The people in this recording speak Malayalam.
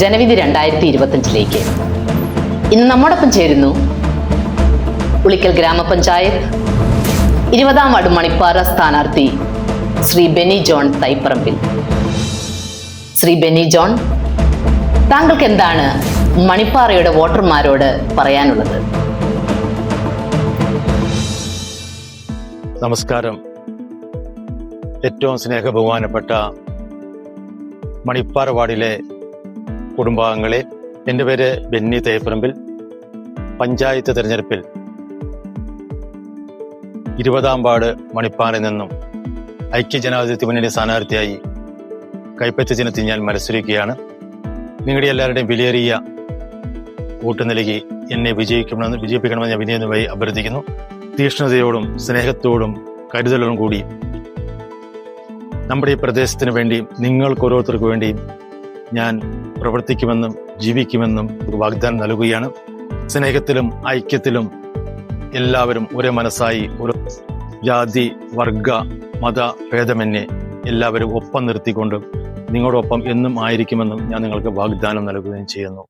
ജനവിധി 2025 ഇന്ന് നമ്മോടൊപ്പം ചേരുന്നു ഉളിക്കൽ ഗ്രാമപഞ്ചായത്ത് 20-ാം വാർഡ് മണിപ്പാറ സ്ഥാനാർത്ഥി ശ്രീ ബെന്നി ജോൺ തൈപ്പറമ്പിൽ. ശ്രീ ബെന്നി ജോൺ, താങ്കൾക്ക് എന്താണ് മണിപ്പാറയുടെ വോട്ടർമാരോട് പറയാനുള്ളത്? നമസ്കാരം. ഏറ്റവും സ്നേഹബഹുമാനപ്പെട്ട മണിപ്പാറ വാർഡിലെ കുടുംബാംഗങ്ങളെ, എൻ്റെ പേര് ബെന്നി തൈപ്പറമ്പിൽ. പഞ്ചായത്ത് തെരഞ്ഞെടുപ്പിൽ 20-ാം വാർഡ് മണിപ്പാറയിൽ നിന്നും ഐക്യജനാധിപത്യ മുന്നണി സ്ഥാനാർത്ഥിയായി കൈപ്പത്തി ചിഹ്നത്തിൽ ഞാൻ മത്സരിക്കുകയാണ്. നിങ്ങളുടെ എല്ലാവരുടെയും വിലയേറിയ വോട്ട് നൽകി എന്നെ വിജയിപ്പിക്കണമെന്ന് ഞാൻ വിനീതമായി അഭ്യർത്ഥിക്കുന്നു. തീക്ഷ്ണതയോടും സ്നേഹത്തോടും കരുതലോടും കൂടി നമ്മുടെ ഈ പ്രദേശത്തിന് വേണ്ടിയും നിങ്ങൾക്ക് ഓരോരുത്തർക്കു വേണ്ടിയും ഞാൻ പ്രവർത്തിക്കുമെന്നും ജീവിക്കുമെന്നും വാഗ്ദാനം നൽകുകയാണ്. സ്നേഹത്തിലും ഐക്യത്തിലും എല്ലാവരും ഒരേ മനസ്സായി, ഒരു ജാതി വർഗ മത ഭേദമന്യേ എല്ലാവരും ഒപ്പം നിർത്തിക്കൊണ്ട് നിങ്ങളോടൊപ്പം എന്നും ആയിരിക്കുമെന്നും ഞാൻ നിങ്ങൾക്ക് വാഗ്ദാനം നൽകുകയും ചെയ്യുന്നു.